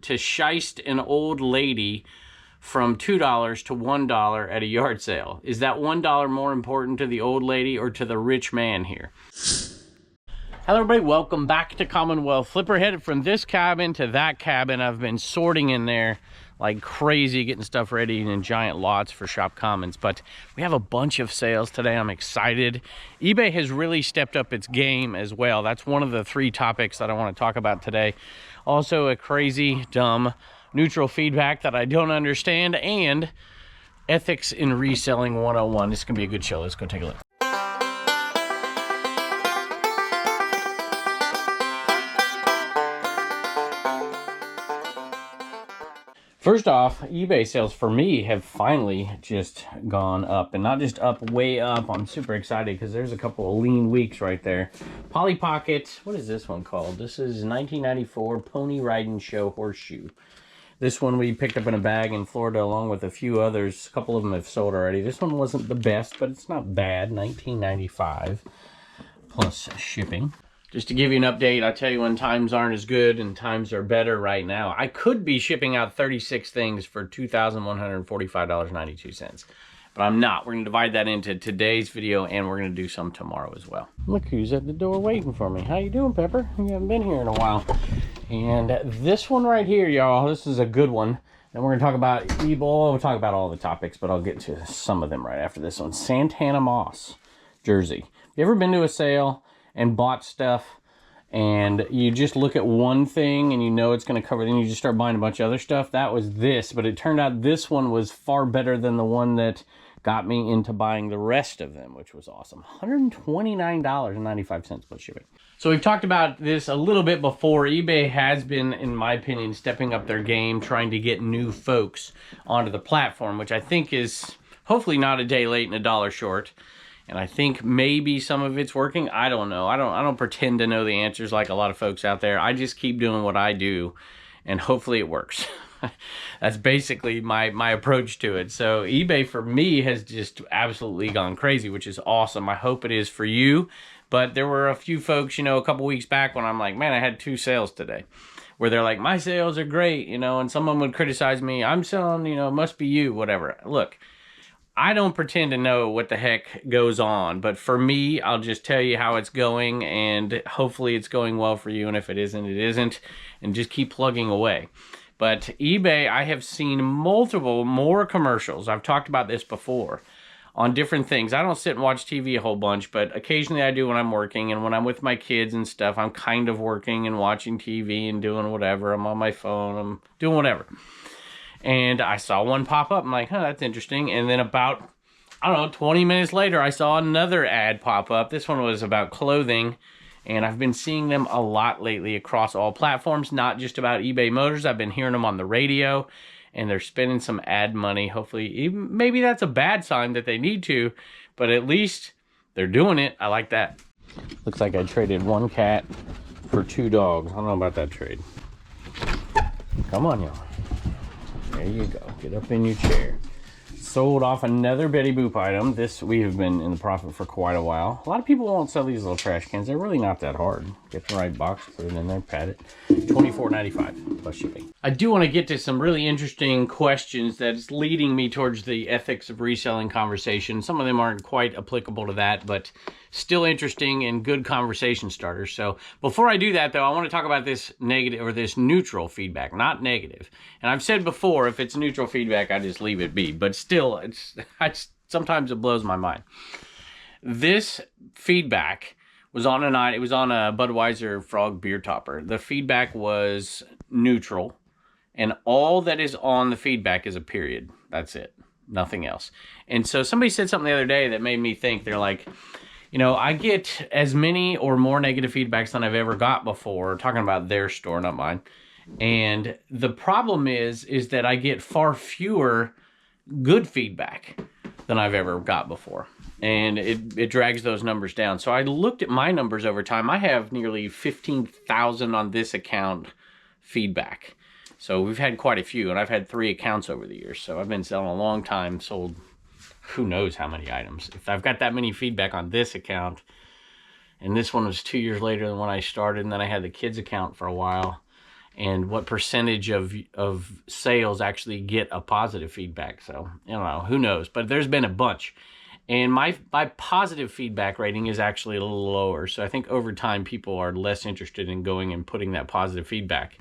to shiest an old lady from $2 to $1 at a yard sale? Is that $1 more important to the old lady or to the rich man here? Hello everybody, welcome back to Commonwealth. Flipper headed from this cabin to that cabin. I've been sorting in there like crazy, getting stuff ready in giant lots for Shop Commons, but we have a bunch of sales today. I'm excited. eBay has really stepped up its game as well. That's one of the 3 topics that I want to talk about today. Also a crazy, dumb, neutral feedback that I don't understand, and ethics in reselling 101. This is gonna be a good show. Let's go take a look. First off, eBay sales for me have finally just gone up, and not just up, way up. I'm super excited because there's a couple of lean weeks right there. Polly Pocket, what is this one called? This is 1994 Pony Riding Show Horseshoe. This one we picked up in a bag in Florida along with a few others. A couple of them have sold already. This one wasn't the best, but it's not bad. $19.95 plus shipping. Just to give you an update, I tell you when times aren't as good and times are better right now. I could be shipping out 36 things for $2,145.92, but I'm not. We're going to divide that into today's video, and we're going to do some tomorrow as well. Look who's at the door waiting for me. How you doing, Pepper? You haven't been here in a while. And this one right here, y'all, this is a good one. And we're going to talk about eBay. We'll talk about all the topics, but I'll get to some of them right after this one. Santana Moss, Jersey. You ever been to a sale and bought stuff and you just look at one thing and you know it's going to cover, then you just start buying a bunch of other stuff? That was this, but it turned out this one was far better than the one that got me into buying the rest of them, which was awesome. $129.95 plus shipping. So we've talked about this a little bit before. eBay has been, in my opinion, stepping up their game, trying to get new folks onto the platform, which I think is hopefully not a day late and a dollar short. And I think maybe some of it's working. I don't know. I don't pretend to know the answers like a lot of folks out there. I just keep doing what I do, and hopefully it works. That's basically my approach to it. So eBay for me has just absolutely gone crazy, which is awesome. I hope it is for you. But there were a few folks, you know, a couple weeks back when I'm like, man, I had 2 sales today, where they're like, my sales are great, you know, and someone would criticize me. I'm selling, you know, must be you, whatever. Look, I don't pretend to know what the heck goes on, but for me, I'll just tell you how it's going, and hopefully it's going well for you, and if it isn't, it isn't, and just keep plugging away. But eBay, I have seen more commercials. I've talked about this before on different things. I don't sit and watch TV a whole bunch, but occasionally I do when I'm working, and when I'm with my kids and stuff, I'm kind of working and watching TV and doing whatever. I'm on my phone, I'm doing whatever. And I saw one pop up. I'm like, huh, that's interesting. And then about, I don't know, 20 minutes later, I saw another ad pop up. This one was about clothing. And I've been seeing them a lot lately across all platforms, not just about eBay Motors. I've been hearing them on the radio, and they're spending some ad money. Hopefully, even, maybe that's a bad sign that they need to, but at least they're doing it. I like that. Looks like I traded 1 cat for 2 dogs. I don't know about that trade. Come on, y'all. There you go. Get up in your chair. Sold off another Betty Boop item. This, we have been in the profit for quite a while. A lot of people won't sell these little trash cans. They're really not that hard. Get the right box, put it in there, pat it. $24.95 plus shipping. I do want to get to some really interesting questions that's leading me towards the ethics of reselling conversation. Some of them aren't quite applicable to that, but still interesting and good conversation starters. So before I do that, though, I want to talk about this negative or this neutral feedback, not negative. And I've said before, if it's neutral feedback, I just leave it be. But still, sometimes it blows my mind. This feedback was on a night. It was on a Budweiser Frog beer topper. The feedback was neutral, and all that is on the feedback is a period. That's it. Nothing else. And so somebody said something the other day that made me think. They're like, you know, I get as many or more negative feedbacks than I've ever got before, talking about their store, not mine. And the problem is that I get far fewer good feedback than I've ever got before. And it drags those numbers down. So I looked at my numbers over time. I have nearly 15,000 on this account feedback. So we've had quite a few, and I've had 3 accounts over the years. So I've been selling a long time, sold who knows how many items. If I've got that many feedback on this account, and this one was 2 years later than when I started, and then I had the kids account for a while, and what percentage of sales actually get a positive feedback. So, I don't know, who knows? But there's been a bunch. And my positive feedback rating is actually a little lower. So I think over time, people are less interested in going and putting that positive feedback.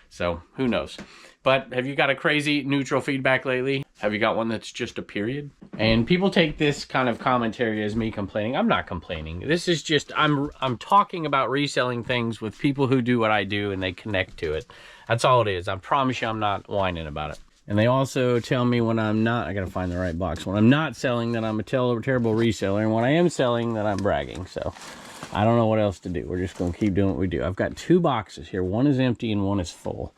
So who knows? But have you got a crazy neutral feedback lately? Have you got one that's just a period? And people take this kind of commentary as me complaining. I'm not complaining. This is just, I'm talking about reselling things with people who do what I do and they connect to it. That's all it is. I promise you I'm not whining about it. And they also tell me when I'm not, I gotta find the right box, when I'm not selling that I'm a terrible reseller, and when I am selling that I'm bragging. So I don't know what else to do. We're just gonna keep doing what we do. I've got 2 boxes here. One is empty and one is full.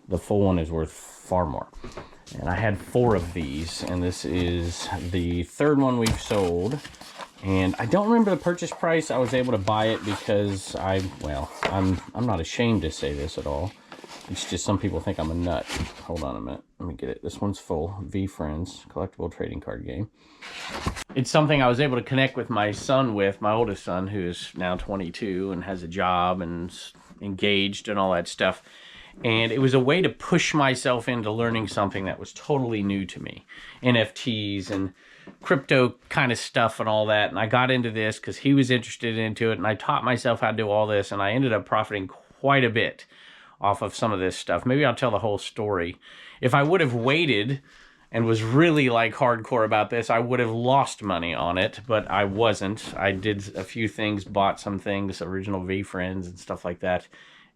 The full one is worth far more. And I had 4 of these, and this is the 3rd one we've sold. And I don't remember the purchase price. I was able to buy it because I'm not ashamed to say this at all. It's just some people think I'm a nut. Hold on a minute. Let me get it. This one's full. V-Friends, collectible trading card game. It's something I was able to connect with my son with, my oldest son, who is now 22 and has a job and engaged and all that stuff. And it was a way to push myself into learning something that was totally new to me. NFTs and crypto kind of stuff and all that. And I got into this because he was interested into it. And I taught myself how to do all this. And I ended up profiting quite a bit off of some of this stuff. Maybe I'll tell the whole story. If I would have waited and was really like hardcore about this, I would have lost money on it, but I wasn't. I did a few things, bought some things, original V-Friends and stuff like that,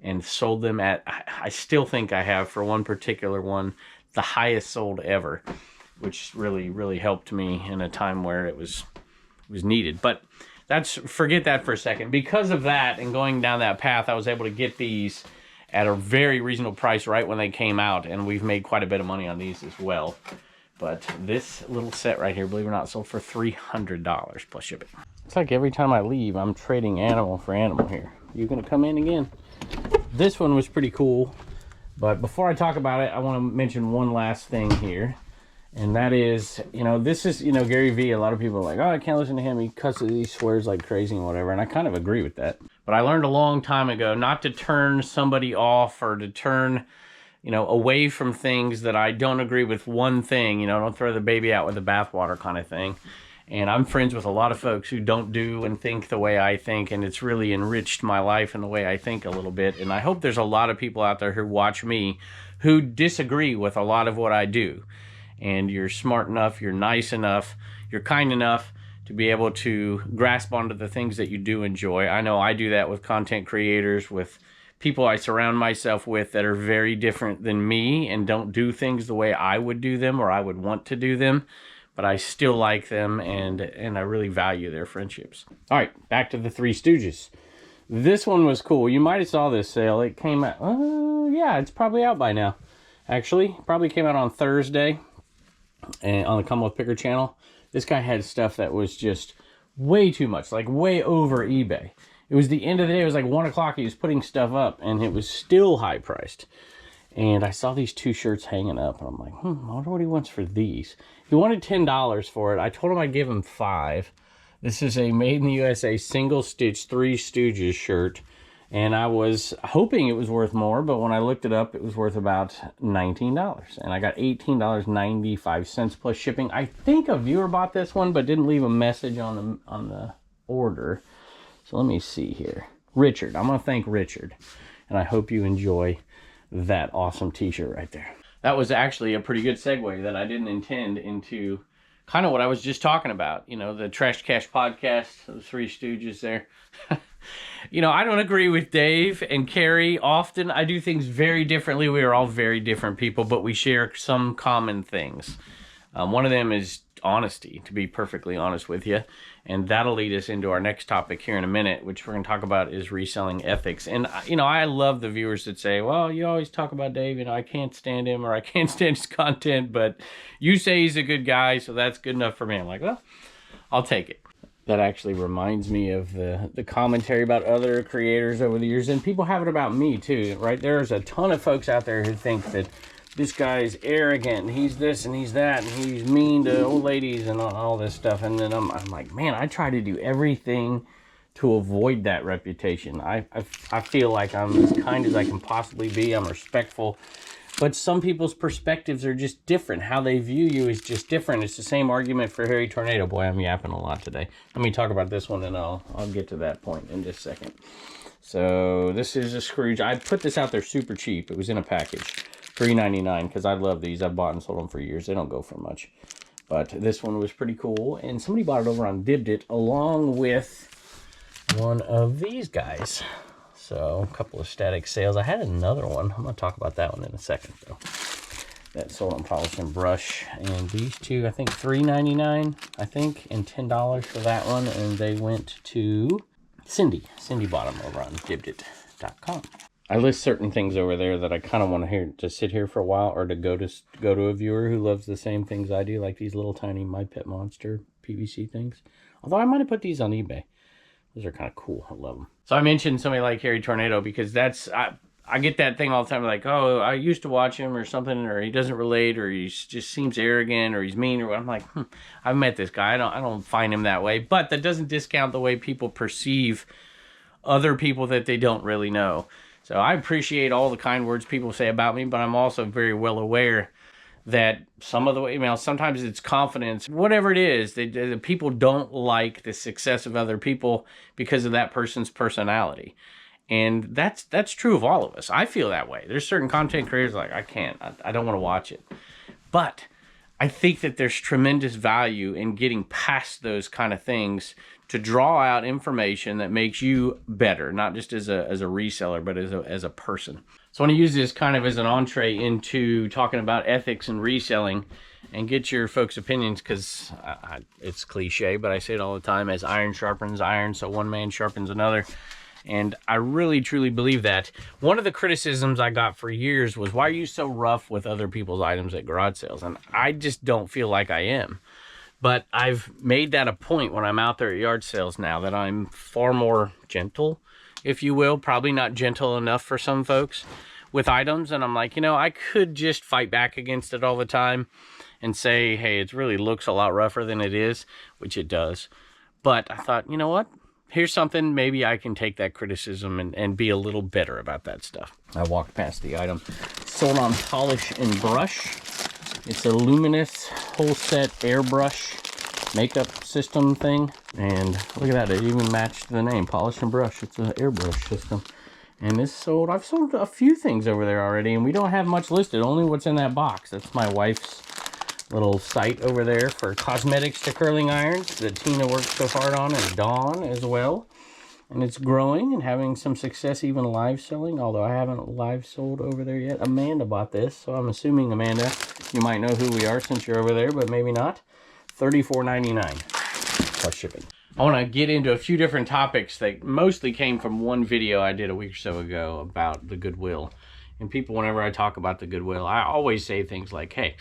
and sold them at, I still think I have, for one particular one, the highest sold ever, which really helped me in a time where it was needed. But forget that for a second. Because of that and going down that path, I was able to get these at a very reasonable price right when they came out, and we've made quite a bit of money on these as well. But this little set right here, believe it or not, sold for $300 plus shipping. It's like every time I leave, I'm trading animal for animal here. You gonna come in again? This one was pretty cool, but before I talk about it, I want to mention one last thing here. And that is, this is, Gary Vee. A lot of people are like, oh, I can't listen to him. He cusses, he swears like crazy and whatever. And I kind of agree with that. But I learned a long time ago not to turn somebody off or to turn, away from things that I don't agree with one thing. Don't throw the baby out with the bathwater kind of thing. And I'm friends with a lot of folks who don't do and think the way I think. And it's really enriched my life and the way I think a little bit. And I hope there's a lot of people out there who watch me who disagree with a lot of what I do. And you're smart enough, you're nice enough, you're kind enough to be able to grasp onto the things that you do enjoy. I know I do that with content creators, with people I surround myself with that are very different than me and don't do things the way I would do them or I would want to do them, but I still like them and I really value their friendships. All right, back to the Three Stooges. This one was cool. You might have saw this sale. It came out, yeah, it's probably out by now. Actually, probably came out on Thursday. And on the Commonwealth Picker channel, this guy had stuff that was just way too much, like way over eBay. It was the end of the day. It was like 1 o'clock. He was putting stuff up, and it was still high priced. And I saw these 2 shirts hanging up, and I'm like, I wonder what he wants for these. He wanted $10 for it. I told him I'd give him $5. This is a Made in the USA single stitch Three Stooges shirt. And I was hoping it was worth more, but when I looked it up, it was worth about $19. And I got $18.95 plus shipping. I think a viewer bought this one, but didn't leave a message on the order. So let me see here. Richard. I'm going to thank Richard. And I hope you enjoy that awesome t-shirt right there. That was actually a pretty good segue that I didn't intend into kind of what I was just talking about. The Trash Cash podcast, the Three Stooges there. I don't agree with Dave and Carrie often. I do things very differently. We are all very different people, but we share some common things. One of them is honesty, to be perfectly honest with you. And that'll lead us into our next topic here in a minute, which we're going to talk about is reselling ethics. And, I love the viewers that say, well, you always talk about Dave, I can't stand him or I can't stand his content, but you say he's a good guy, so that's good enough for me. I'm like, well, I'll take it. That actually reminds me of the commentary about other creators over the years. And people have it about me too, right? There's a ton of folks out there who think that this guy's arrogant and he's this and he's that and he's mean to old ladies and all this stuff. And then I'm like, man, I try to do everything to avoid that reputation. I feel like I'm as kind as I can possibly be. I'm respectful. But some people's perspectives are just different. How they view you is just different. It's the same argument for Harry Tornado. Boy, I'm yapping a lot today. Let me talk about this one, and I'll get to that point in just a second. So this is a Scrooge. I put this out there super cheap. It was in a package, $3.99, because I love these. I've bought and sold them for years. They don't go for much. But this one was pretty cool. And somebody bought it over on Dibbed It along with one of these guys. So a couple of static sales. I had another one. I'm going to talk about that one in a second, though. That sold on Polish and Brush. And these two, I think $3.99, I think, and $10 for that one. And they went to Cindy. Cindy bought them over on dibbedit.com. I list certain things over there that I kind of want to sit here for a while, or to go to a viewer who loves the same things I do, like these little tiny My Pet Monster PVC things. Although I might have put these on eBay. Those are kind of cool. I love them. So I mentioned somebody like Harry Tornado because that's, I get that thing all the time, like, oh, I used to watch him or something, or he doesn't relate, or he just seems arrogant, or he's mean, or what. I'm like, I've met this guy. I don't find him that way. But that doesn't discount the way people perceive other people that they don't really know. So I appreciate all the kind words people say about me, but I'm also very well aware that some of the emails, sometimes it's confidence, whatever it is, the people don't like the success of other people because of that person's personality. And that's true of all of us. I feel that way. There's certain content creators like, I don't want to watch it. But I think that there's tremendous value in getting past those kind of things to draw out information that makes you better, not just as a reseller, but as a person. So I want to use this kind of as an entree into talking about ethics and reselling and get your folks' opinions, because it's cliche, but I say it all the time, as iron sharpens iron, so one man sharpens another. And I really, truly believe that. One of the criticisms I got for years was, why are you so rough with other people's items at garage sales? And I just don't feel like I am. But I've made that a point when I'm out there at yard sales now, that I'm far more gentle, if you will. Probably not gentle enough for some folks with items. And I'm like, I could just fight back against it all the time and say, hey, it really looks a lot rougher than it is, which it does. But I thought, you know what? Here's something, maybe I can take that criticism and be a little better about that stuff. I walked past the item. Sold on Polish and Brush. It's a luminous whole set airbrush makeup system thing. And look at that, it even matched the name, Polish and Brush. It's an airbrush system. And this sold, I've sold a few things over there already, and we don't have much listed, only what's in that box. That's my wife's little site over there for cosmetics to curling irons that Tina works so hard on, and Dawn as well. And it's growing and having some success even live selling, although I haven't live sold over there yet. Amanda bought this, so I'm assuming, Amanda, you might know who we are since you're over there, but maybe not. $34.99 plus shipping. I want to get into a few different topics that mostly came from one video I did a week or so ago about the Goodwill. And people, whenever I talk about the Goodwill, I always say things like, hey,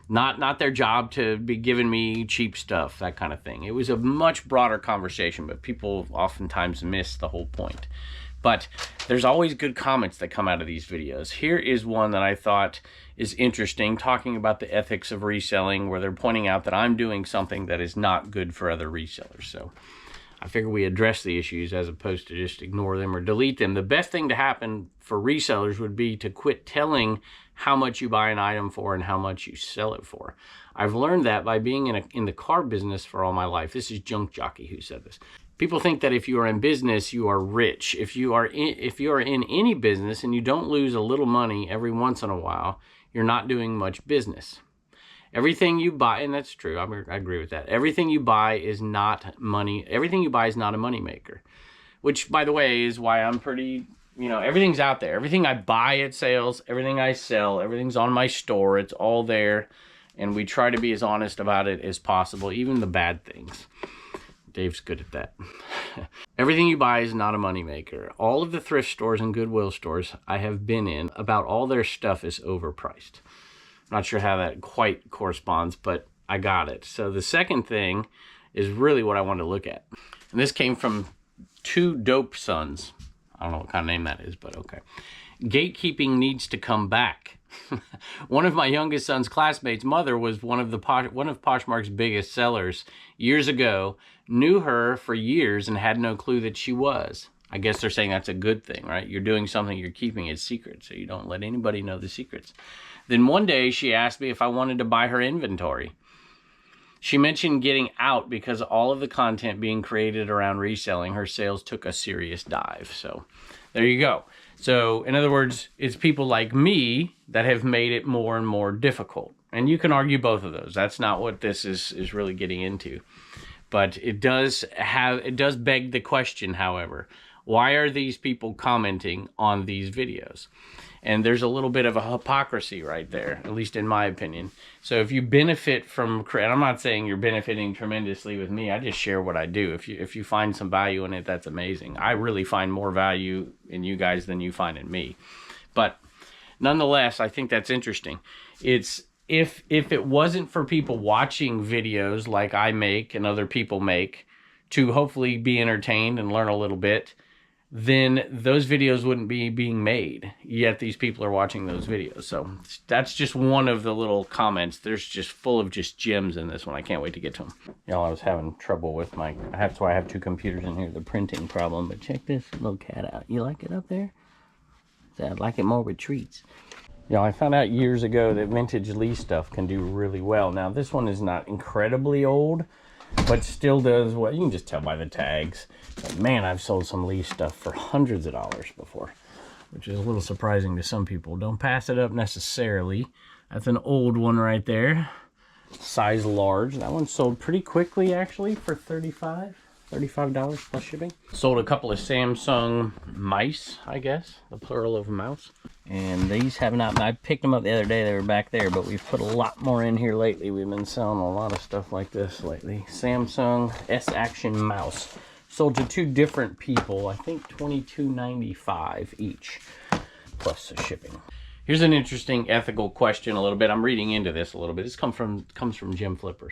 not their job to be giving me cheap stuff, that kind of thing. It was a much broader conversation, but people oftentimes miss the whole point. But there's always good comments that come out of these videos. Here is one that I thought is interesting, talking about the ethics of reselling, where they're pointing out that I'm doing something that is not good for other resellers. So I figure we address the issues as opposed to just ignore them or delete them. The best thing to happen for resellers would be to quit telling how much you buy an item for and how much you sell it for. I've learned that by being in the car business for all my life. This is Junk Jockey who said this. People think that if you are in business, you are rich. If you are in any business and you don't lose a little money every once in a while, you're not doing much business. Everything you buy, and that's true, I agree with that. Everything you buy is not money. Everything you buy is not a money maker, which, by the way, is why I'm pretty, everything's out there. Everything I buy at sales, everything I sell, everything's on my store. It's all there, and we try to be as honest about it as possible, even the bad things. Dave's good at that. Everything you buy is not a moneymaker. All of the thrift stores and Goodwill stores I have been in, about all their stuff is overpriced. I'm not sure how that quite corresponds, but I got it. So the second thing is really what I wanted to look at. And this came from Two Dope Sons. I don't know what kind of name that is, but okay. Gatekeeping needs to come back. One of my youngest son's classmates' mother was one of Poshmark's biggest sellers years ago, knew her for years and had no clue that she was. I guess they're saying that's a good thing, right? You're doing something, you're keeping it secret, so you don't let anybody know the secrets. Then one day she asked me if I wanted to buy her inventory. She mentioned getting out because all of the content being created around reselling, her sales took a serious dive. So there you go. So in other words, it's people like me that have made it more and more difficult. And you can argue both of those. That's not what this is really getting into. But it does beg the question, however, why are these people commenting on these videos? And there's a little bit of a hypocrisy right there, at least in my opinion. So if you benefit from, and I'm not saying you're benefiting tremendously with me, I just share what I do. If you find some value in it, that's amazing. I really find more value in you guys than you find in me. But nonetheless, I think that's interesting. It's if it wasn't for people watching videos like I make and other people make to hopefully be entertained and learn a little bit, then those videos wouldn't be being made. Yet these people are watching those videos. So that's just one of the little comments. There's just full of just gems in this one. I can't wait to get to them. Y'all, I was having trouble with that's why I have two computers in here, the printing problem. But check this little cat out. You like it up there? I'd like it more with treats. Y'all, I found out years ago that vintage Lee stuff can do really well. Now, this one is not incredibly old, but still does well. You can just tell by the tags. But man, I've sold some Lee stuff for hundreds of dollars before, which is a little surprising to some people. Don't pass it up necessarily. That's an old one right there. Size large. That one sold pretty quickly, actually, for $35 plus shipping. Sold a couple of Samsung mice, I guess, the plural of mouse. And these have not, I picked them up the other day, they were back there, but we've put a lot more in here lately. We've been selling a lot of stuff like this lately. Samsung S-Action mouse. Sold to two different people, I think $22.95 each, plus the shipping. Here's an interesting ethical question a little bit. I'm reading into this a little bit. This comes from Jim Flipper,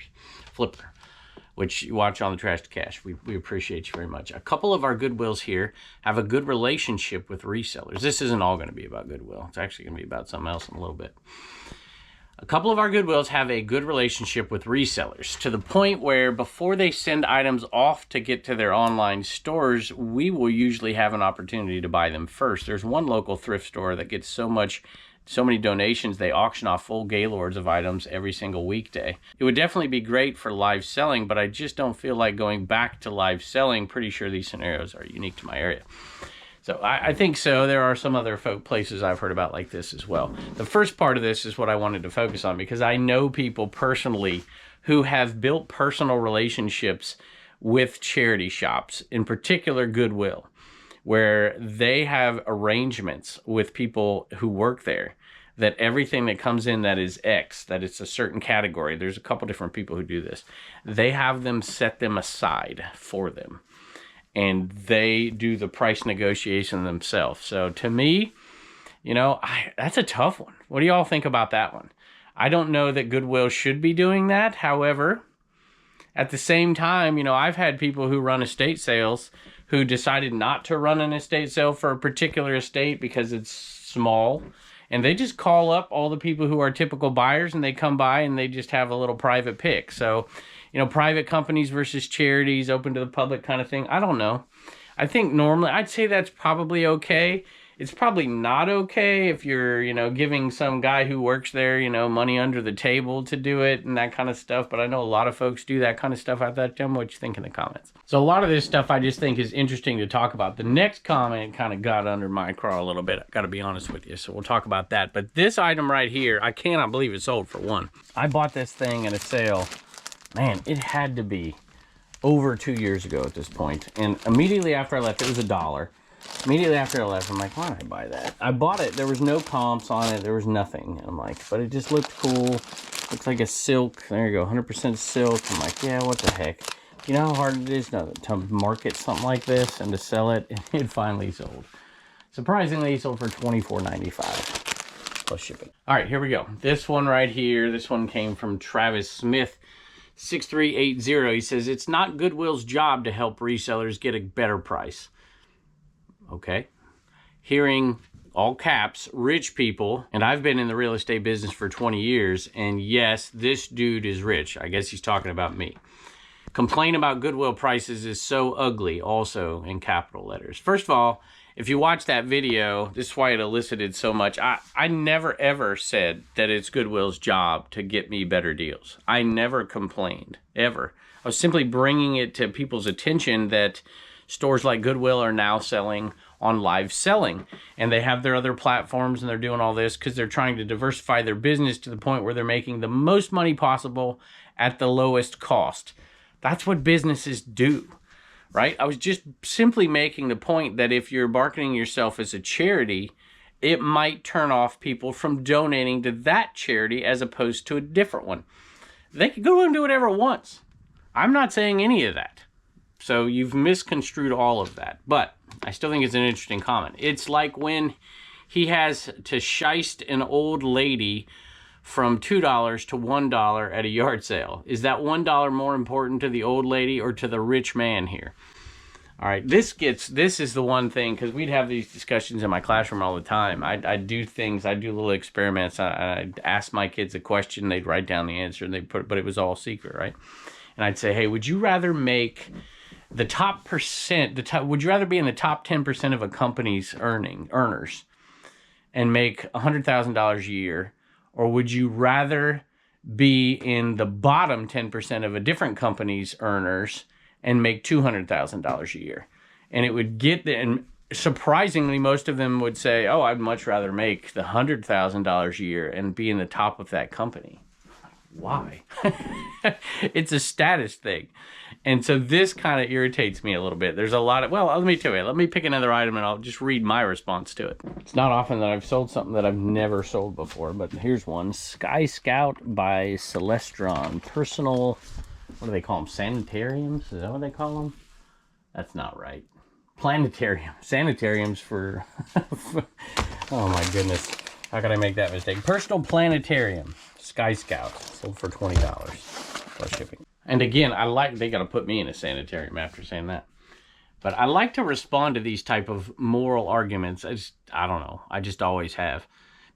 which you watch on the Trash to Cash. We appreciate you very much. A couple of our Goodwills here have a good relationship with resellers. This isn't all going to be about Goodwill. It's actually going to be about something else in a little bit. A couple of our Goodwills have a good relationship with resellers to the point where before they send items off to get to their online stores, we will usually have an opportunity to buy them first. There's one local thrift store that gets so many donations, they auction off full gaylords of items every single weekday. It would definitely be great for live selling, but I just don't feel like going back to live selling. Pretty sure these scenarios are unique to my area. So I think so. There are some other places I've heard about like this as well. The first part of this is what I wanted to focus on because I know people personally who have built personal relationships with charity shops, in particular Goodwill, where they have arrangements with people who work there that everything that comes in that is X, that it's a certain category, there's a couple different people who do this, they have them set them aside for them. And they do the price negotiation themselves. So to me, that's a tough one. What do y'all think about that one? I don't know that Goodwill should be doing that. However, at the same time, I've had people who run estate sales who decided not to run an estate sale for a particular estate because it's small. And they just call up all the people who are typical buyers and they come by and they just have a little private pick. So, private companies versus charities, open to the public kind of thing. I don't know. I think normally I'd say that's probably okay. It's probably not okay if you're, giving some guy who works there, money under the table to do it and that kind of stuff. But I know a lot of folks do that kind of stuff out there. Tell me what you think in the comments. So a lot of this stuff I just think is interesting to talk about. The next comment kind of got under my craw a little bit. I got to be honest with you. So we'll talk about that. But this item right here, I cannot believe it sold for one. I bought this thing in a sale. Man, it had to be over 2 years ago at this point. And immediately after I left, it was $1. Immediately after I left, I'm like, why did I buy that? I bought it. There was no comps on it. There was nothing. And I'm like, but it just looked cool. Looks like a silk. There you go, 100% silk. I'm like, yeah, what the heck? You know how hard it is to market something like this and to sell it? And it finally sold. Surprisingly, it sold for $24.95 plus shipping. All right, here we go. This one right here. This one came from Travis Smith. 6380. He says, it's not Goodwill's job to help resellers get a better price. Okay. Hearing all caps, rich people, and I've been in the real estate business for 20 years, and yes, this dude is rich. I guess he's talking about me. Complain about Goodwill prices is so ugly, also in capital letters. First of all, if you watch that video, this is why it elicited so much. I never ever said that it's Goodwill's job to get me better deals. I never complained, ever. I was simply bringing it to people's attention that stores like Goodwill are now selling on live selling, and they have their other platforms, and they're doing all this because they're trying to diversify their business to the point where they're making the most money possible at the lowest cost. That's what businesses do, right? I was just simply making the point that if you're marketing yourself as a charity, it might turn off people from donating to that charity as opposed to a different one. They could go and do whatever it wants. I'm not saying any of that. So you've misconstrued all of that. But I still think it's an interesting comment. It's like when he has to shiest an old lady from $2 to $1 at a yard sale. Is that $1 more important to the old lady or to the rich man here? All right, this is the one thing, because we'd have these discussions in my classroom all the time. I'd do things, I'd do little experiments. I'd ask my kids a question, they'd write down the answer, and they'd put, but it was all secret, right? And I'd say, hey, would you rather make the top percent, would you rather be in the top 10% of a company's earners and make $100,000 a year, or would you rather be in the bottom 10% of a different company's earners and make $200,000 a year? And it would get the, and surprisingly, most of them would say, oh, I'd much rather make the $100,000 a year and be in the top of that company. Why? It's a status thing. And so this kind of irritates me a little bit. There's a lot of, well, let me tell you, let me pick another item and I'll just read my response to it. It's not often that I've sold something that I've never sold before, but here's one. Sky Scout by Celestron. Personal, what do they call them? Sanitariums? Is that what they call them? That's not right. Planetarium. Sanitariums for, oh my goodness. How could I make that mistake? Personal planetarium. Sky Scout. Sold for $20 plus shipping. And again, they got to put me in a sanitarium after saying that. But I like to respond to these type of moral arguments. I don't know. I just always have.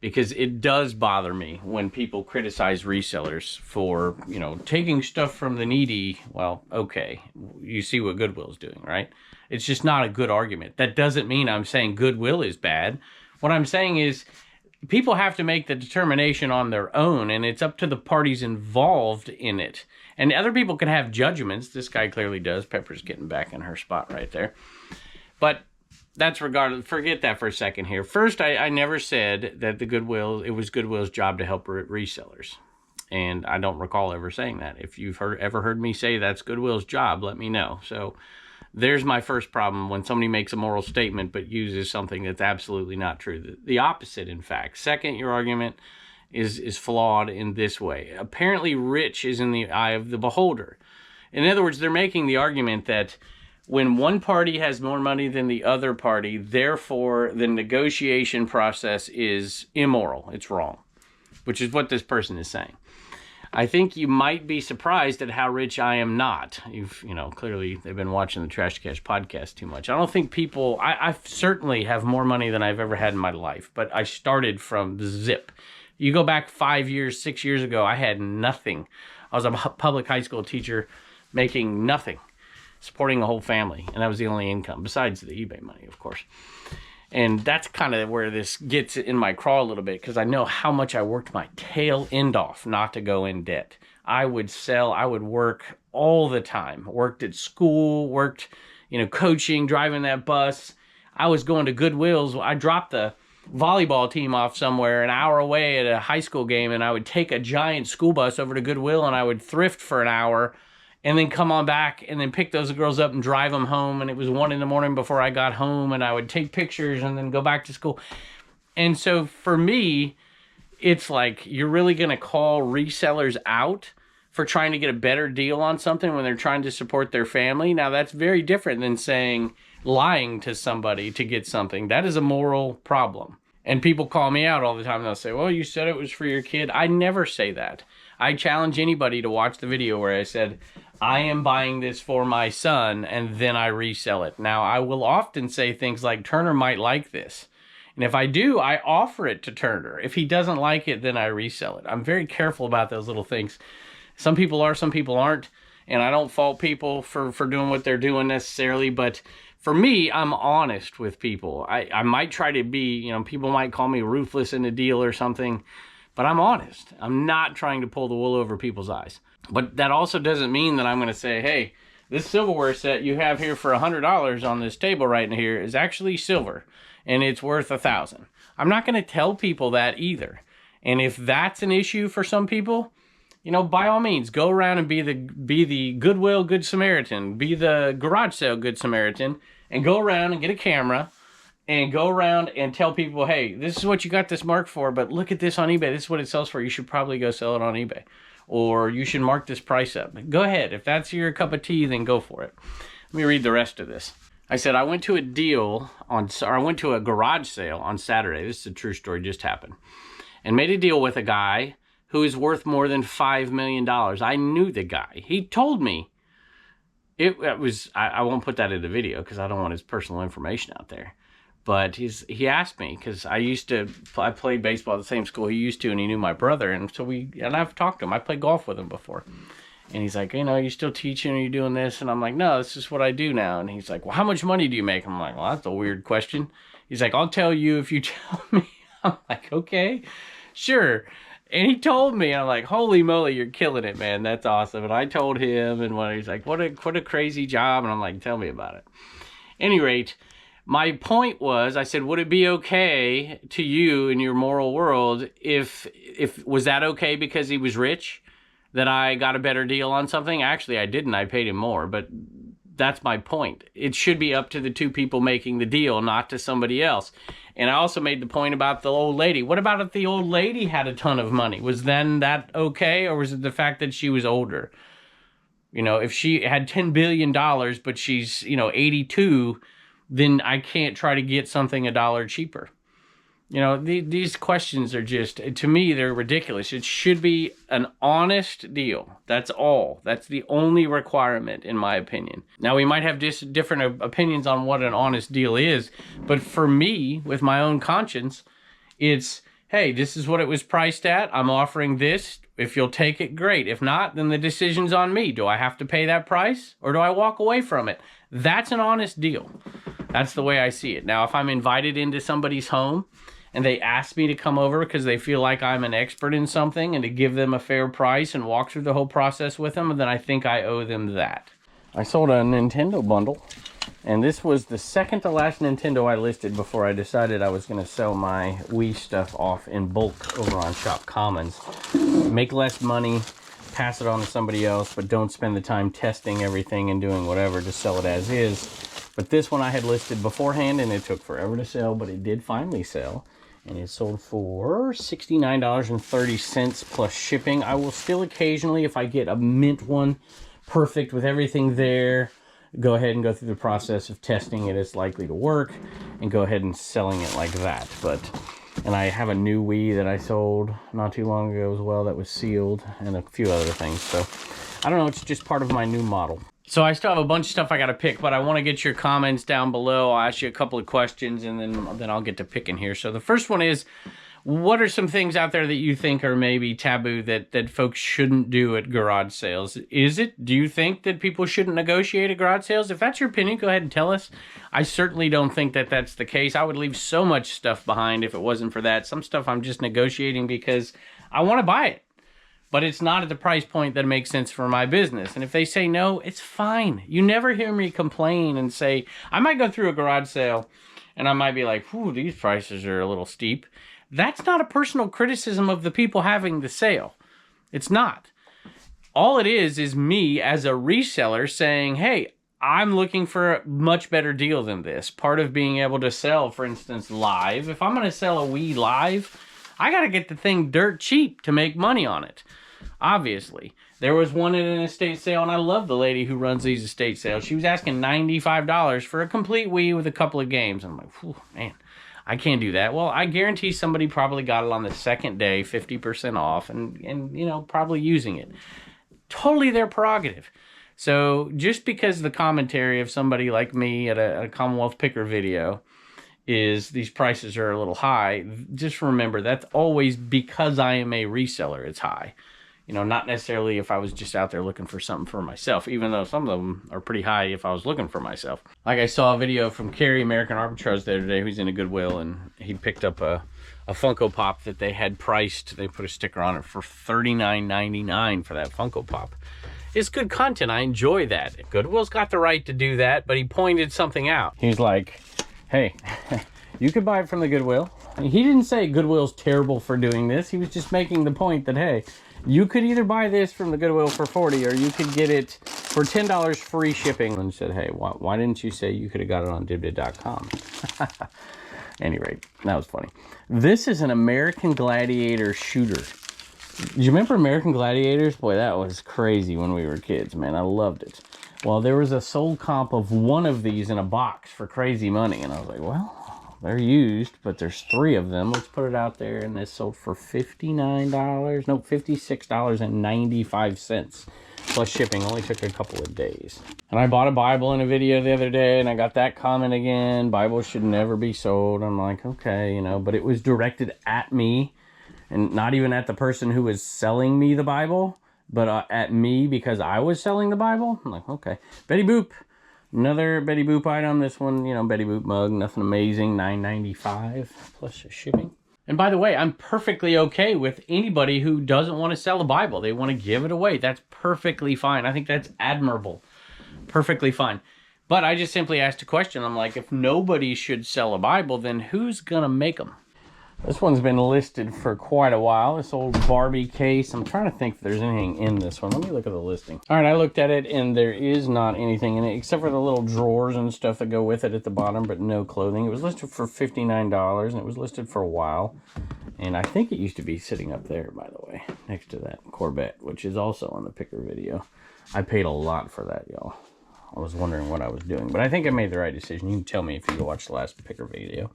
Because it does bother me when people criticize resellers for, taking stuff from the needy. Well, okay. You see what Goodwill's doing, right? It's just not a good argument. That doesn't mean I'm saying Goodwill is bad. What I'm saying is, people have to make the determination on their own, and it's up to the parties involved in it. And other people can have judgments. This guy clearly does. Pepper's getting back in her spot right there. But that's regardless. Forget that for a second here. First, I never said that it was Goodwill's job to help resellers. And I don't recall ever saying that. If you've ever heard me say that's Goodwill's job, let me know. So there's my first problem when somebody makes a moral statement but uses something that's absolutely not true. The opposite, in fact. Second, your argument is flawed in this way. Apparently, rich is in the eye of the beholder. In other words, they're making the argument that when one party has more money than the other party, therefore the negotiation process is immoral. It's wrong, which is what this person is saying. I think you might be surprised at how rich I am not. Clearly they've been watching the Trash Cash podcast too much. I don't think people, I certainly have more money than I've ever had in my life, but I started from zip. You go back 5 years, 6 years ago, I had nothing. I was a public high school teacher making nothing, supporting a whole family, and that was the only income, besides the eBay money, of course. And that's kind of where this gets in my craw a little bit, because I know how much I worked my tail end off not to go in debt. I would sell, I would work all the time. Worked at school, worked, coaching, driving that bus. I was going to Goodwill's. I dropped the volleyball team off somewhere an hour away at a high school game, and I would take a giant school bus over to Goodwill, and I would thrift for an hour, and then come on back and then pick those girls up and drive them home. And it was 1 a.m. before I got home, and I would take pictures and then go back to school. And so for me, it's like, you're really going to call resellers out for trying to get a better deal on something when they're trying to support their family? Now, that's very different than lying to somebody to get something. That is a moral problem. And people call me out all the time. They'll say, well, you said it was for your kid. I never say that. I challenge anybody to watch the video where I said, I am buying this for my son, and then I resell it. Now, I will often say things like, Turner might like this. And if I do, I offer it to Turner. If he doesn't like it, then I resell it. I'm very careful about those little things. Some people are, some people aren't. And I don't fault people for doing what they're doing necessarily. But for me, I'm honest with people. I might try to be, you know, people might call me ruthless in a deal or something. But I'm honest. I'm not trying to pull the wool over people's eyes. But that also doesn't mean that I'm going to say, hey, this silverware set you have here for $100 on this table right in here is actually silver and it's worth $1,000. I'm not going to tell people that either. And if that's an issue for some people, you know, by all means, go around and be the Goodwill Good Samaritan, be the garage sale Good Samaritan, and go around and get a camera and go around and tell people, hey, this is what you got this marked for, but look at this on eBay. This is what it sells for. You should probably go sell it on eBay. Or you should mark this price up. Go ahead. If that's your cup of tea, then go for it. Let me read the rest of this. I said, I went to a garage sale on Saturday. This is a true story, just happened. And made a deal with a guy who is worth more than $5 million. I knew the guy. He told me. It was, I won't put that in the video because I don't want his personal information out there. But he asked me, because I played baseball at the same school he used to, and he knew my brother. And so I've talked to him. I played golf with him before. And he's like, you know, you still teaching? Are you doing this? And I'm like, no, this is what I do now. And he's like, well, how much money do you make? I'm like, well, that's a weird question. He's like, I'll tell you if you tell me. I'm like, okay, sure. And he told me, and I'm like, holy moly, you're killing it, man. That's awesome. And I told him, and he's like, what a crazy job. And I'm like, tell me about it. Any rate, my point was, I said, would it be okay to you in your moral world if was that okay because he was rich, that I got a better deal on something? Actually, I didn't. I paid him more, but that's my point. It should be up to the two people making the deal, not to somebody else. And I also made the point about the old lady. What about if the old lady had a ton of money? Was then that okay, or was it the fact that she was older? You know, if she had $10 billion, but she's, you know, 82, then I can't try to get something $1 cheaper. You know, these questions are just, to me, they're ridiculous. It should be an honest deal. That's all. That's the only requirement, in my opinion. Now, we might have different opinions on what an honest deal is, but for me, with my own conscience, it's, hey, this is what it was priced at. I'm offering this. If you'll take it, great. If not, then the decision's on me. Do I have to pay that price, or do I walk away from it? That's an honest deal. That's the way I see it. Now, if I'm invited into somebody's home and they ask me to come over because they feel like I'm an expert in something and to give them a fair price and walk through the whole process with them, then I think I owe them that. I sold a Nintendo bundle, and this was the second to last Nintendo I listed before I decided I was going to sell my Wii stuff off in bulk over on Shop Commons. Make less money, pass it on to somebody else, but don't spend the time testing everything and doing whatever, just sell it as is. But this one I had listed beforehand, and it took forever to sell, but it did finally sell. And it sold for $69.30 plus shipping. I will still occasionally, if I get a mint one, perfect with everything there, go ahead and go through the process of testing it as likely to work, and go ahead and selling it like that. And I have a new Wii that I sold not too long ago as well that was sealed, and a few other things. So, I don't know, it's just part of my new model. So I still have a bunch of stuff I got to pick, but I want to get your comments down below. I'll ask you a couple of questions, and then I'll get to picking here. So the first one is, what are some things out there that you think are maybe taboo that folks shouldn't do at garage sales? Do you think that people shouldn't negotiate at garage sales? If that's your opinion, go ahead and tell us. I certainly don't think that that's the case. I would leave so much stuff behind if it wasn't for that. Some stuff I'm just negotiating because I want to buy it. But it's not at the price point that makes sense for my business. And if they say no, it's fine. You never hear me complain and say, I might go through a garage sale and I might be like, whew, these prices are a little steep. That's not a personal criticism of the people having the sale. It's not. All it is me as a reseller saying, hey, I'm looking for a much better deal than this. Part of being able to sell, for instance, live. If I'm going to sell a Wii live, I got to get the thing dirt cheap to make money on it. Obviously. There was one at an estate sale, and I love the lady who runs these estate sales. She was asking $95 for a complete Wii with a couple of games. I'm like, whew, man, I can't do that. Well, I guarantee somebody probably got it on the second day, 50% off, and you know, probably using it. Totally their prerogative. So just because the commentary of somebody like me at a Commonwealth picker video is these prices are a little high. Just remember, that's always because I am a reseller, it's high. You know, not necessarily if I was just out there looking for something for myself, even though some of them are pretty high if I was looking for myself. Like I saw a video from Carrie, American Arbitrage, the other day, who's in a Goodwill, and he picked up a Funko Pop that they had priced. They put a sticker on it for $39.99 for that Funko Pop. It's good content. I enjoy that. Goodwill's got the right to do that, but he pointed something out. He's like, hey, you could buy it from the Goodwill. He didn't say Goodwill's terrible for doing this. He was just making the point that, hey, you could either buy this from the Goodwill for $40 or you could get it for $10 free shipping. And said, hey, why didn't you say you could have got it on dibdib.com? At any rate, that was funny. This is an American Gladiator shooter. Do you remember American Gladiators? Boy, that was crazy when we were kids, man. I loved it. Well, there was a sold comp of one of these in a box for crazy money. And I was like, well, they're used, but there's 3 of them. Let's put it out there. And this sold for $56.95 plus shipping. Only took a couple of days. And I bought a Bible in a video the other day, and I got that comment again. Bibles should never be sold. I'm like, okay, you know, but it was directed at me and not even at the person who was selling me the Bible, but at me because I was selling the Bible. I'm like, okay. Betty Boop. Another Betty Boop item. This one, you know, Betty Boop mug, nothing amazing, $9.95 plus shipping. And by the way, I'm perfectly okay with anybody who doesn't want to sell a Bible. They want to give it away. That's perfectly fine. I think that's admirable. Perfectly fine. But I just simply asked a question. I'm like, if nobody should sell a Bible, then who's going to make them? This one's been listed for quite a while. This old Barbie case. I'm trying to think if there's anything in this one. Let me look at the listing. All right, I looked at it, and there is not anything in it, except for the little drawers and stuff that go with it at the bottom, but no clothing. It was listed for $59, and it was listed for a while. And I think it used to be sitting up there, by the way, next to that Corvette, which is also on the picker video. I paid a lot for that, y'all. I was wondering what I was doing, but I think I made the right decision. You can tell me if you go watch the last picker video.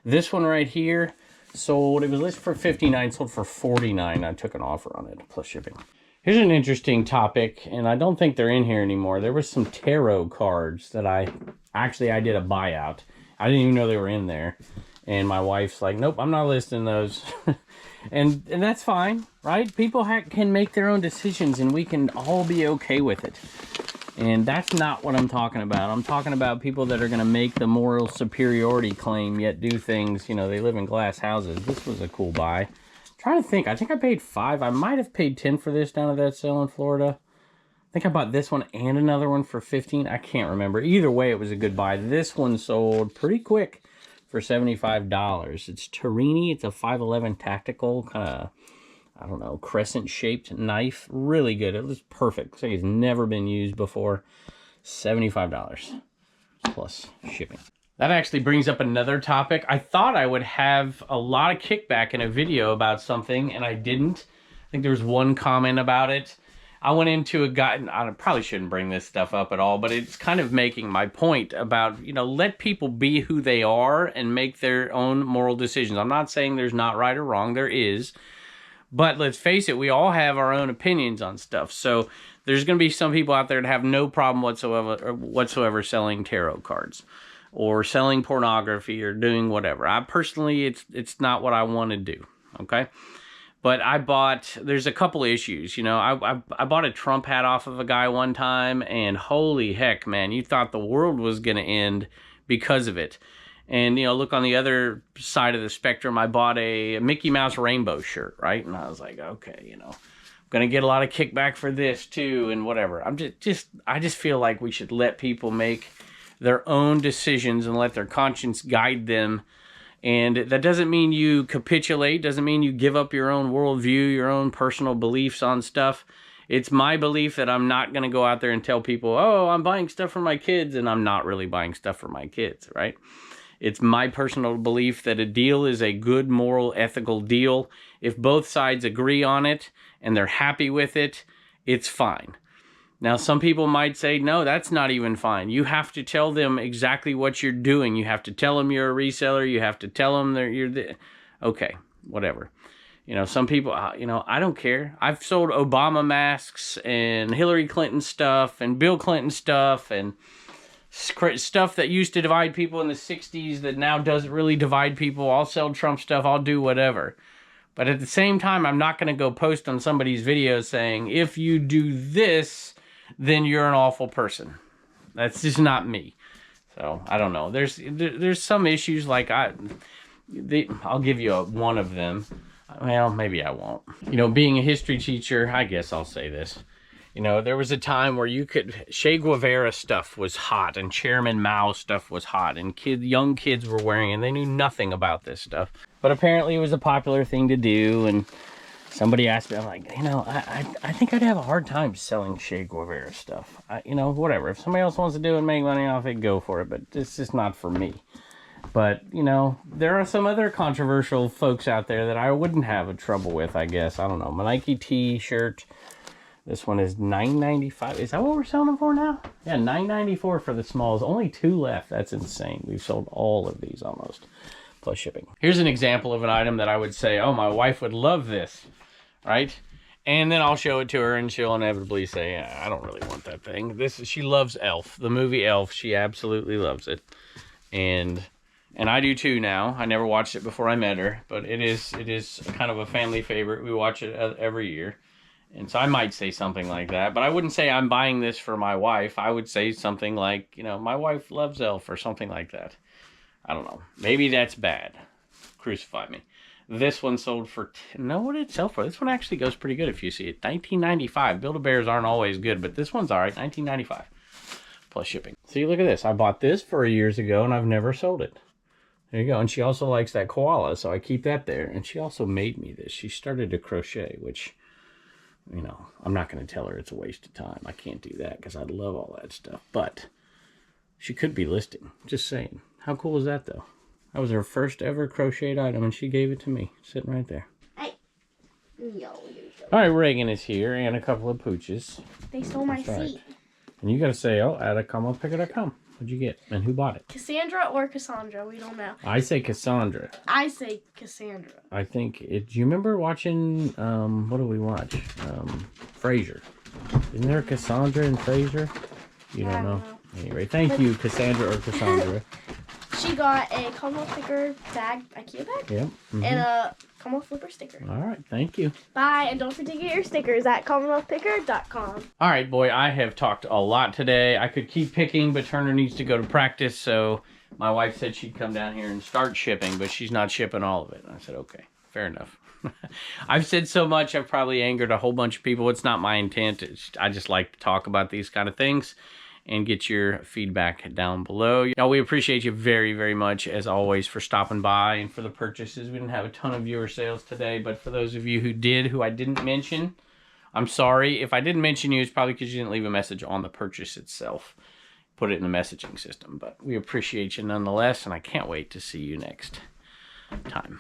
This one right here sold, it was listed for $59, sold for $49. I took an offer on it plus shipping. Here's an interesting topic, and I don't think they're in here anymore. There was some tarot cards that I did a buyout. I didn't even know they were in there, and my wife's like, nope, I'm not listing those. and that's fine, right? People can make their own decisions, and we can all be okay with it. And that's not what I'm talking about. I'm talking about people that are going to make the moral superiority claim, yet do things, you know, they live in glass houses. This was a cool buy. I'm trying to think. I think I paid $5. I might have paid $10 for this down at that sale in Florida. I think I bought this one and another one for $15. I can't remember. Either way, it was a good buy. This one sold pretty quick for $75. It's Torini. It's a 511 tactical kind of, I don't know, crescent-shaped knife. Really good. It was perfect. Looks like it's never been used before. $75 plus shipping. That actually brings up another topic. I thought I would have a lot of kickback in a video about something, and I didn't. I think there was one comment about it. I went into a guy, I probably shouldn't bring this stuff up at all, but it's kind of making my point about, you know, let people be who they are and make their own moral decisions. I'm not saying there's not right or wrong. There is. But let's face it, we all have our own opinions on stuff. So there's going to be some people out there that have no problem whatsoever selling tarot cards or selling pornography or doing whatever. I personally, it's not what I want to do, okay? But there's a couple of issues. You know, I bought a Trump hat off of a guy one time, and holy heck, man, you thought the world was going to end because of it. And, you know, look on the other side of the spectrum, I bought a Mickey Mouse rainbow shirt, right? And I was like, okay, you know, I'm going to get a lot of kickback for this too and whatever. I just feel like we should let people make their own decisions and let their conscience guide them. And that doesn't mean you capitulate, doesn't mean you give up your own worldview, your own personal beliefs on stuff. It's my belief that I'm not going to go out there and tell people, oh, I'm buying stuff for my kids, and I'm not really buying stuff for my kids, right? It's my personal belief that a deal is a good, moral, ethical deal. If both sides agree on it and they're happy with it, it's fine. Now, some people might say, no, that's not even fine. You have to tell them exactly what you're doing. You have to tell them you're a reseller. You have to tell them that you're okay, whatever. You know, some people, you know, I don't care. I've sold Obama masks and Hillary Clinton stuff and Bill Clinton stuff and stuff that used to divide people in the 60s that now doesn't really divide people. I'll sell Trump stuff. I'll do whatever. But at the same time, I'm not going to go post on somebody's video saying, if you do this, then you're an awful person. That's just not me. So, I don't know. There's some issues like I'll give you one of them. Well, maybe I won't. You know, being a history teacher, I guess I'll say this. You know, there was a time where Che Guevara stuff was hot and Chairman Mao stuff was hot and young kids were wearing it and they knew nothing about this stuff. But apparently it was a popular thing to do, and somebody asked me, I'm like, you know, I think I'd have a hard time selling Che Guevara stuff. You know, whatever. If somebody else wants to do it and make money off it, go for it, but it's just not for me. But, you know, there are some other controversial folks out there that I wouldn't have a trouble with, I guess. I don't know. My Nike t-shirt. This one is $9.95. Is that what we're selling them for now? Yeah, $9.94 for the smalls. Only 2 left. That's insane. We've sold all of these almost, plus shipping. Here's an example of an item that I would say, oh, my wife would love this, right? And then I'll show it to her, and she'll inevitably say, yeah, I don't really want that thing. She loves Elf, the movie Elf. She absolutely loves it, and I do too now. I never watched it before I met her, but it is kind of a family favorite. We watch it every year. And so I might say something like that, but I wouldn't say I'm buying this for my wife. I would say something like, you know, my wife loves Elf or something like that. I don't know. Maybe that's bad. Crucify me. This one sold for, no, what did it sell for? This one actually goes pretty good if you see it. $19.95. Build-A-Bears aren't always good, but this one's all right. $19.95 plus shipping. See, look at this. I bought this for years ago and I've never sold it. There you go. And she also likes that koala, so I keep that there. And she also made me this. She started to crochet, which, you know, I'm not going to tell her it's a waste of time. I can't do that because I love all that stuff. But she could be listing. Just saying. How cool is that, though? That was her first ever crocheted item, and she gave it to me. Sitting right there. Hey. No, all right, Reagan is here, and a couple of pooches. They stole my seat. And you got to say, oh, at commonwealthpicker.com. What'd you get? And who bought it? Cassandra or Cassandra? We don't know. I say Cassandra. I say Cassandra. I think do you remember watching, what do we watch? Frasier. Isn't there Cassandra and Frasier? You don't know? Anyway, thank you, Cassandra or Cassandra. She got a Commonwealth Picker bag, IKEA bag. Yep. Mm-hmm. And a Commonwealth Flipper sticker. All right, thank you. Bye, and don't forget to get your stickers at commonwealthpicker.com. All right, boy, I have talked a lot today. I could keep picking, but Turner needs to go to practice, so my wife said she'd come down here and start shipping, but she's not shipping all of it. I said, okay, fair enough. I've said so much, I've probably angered a whole bunch of people. It's not my intent. I just like to talk about these kind of things and get your feedback down below. Now, we appreciate you very, very much, as always, for stopping by and for the purchases. We didn't have a ton of viewer sales today, but for those of you who did, who I didn't mention, I'm sorry. If I didn't mention you, it's probably because you didn't leave a message on the purchase itself. Put it in the messaging system. But we appreciate you nonetheless, and I can't wait to see you next time.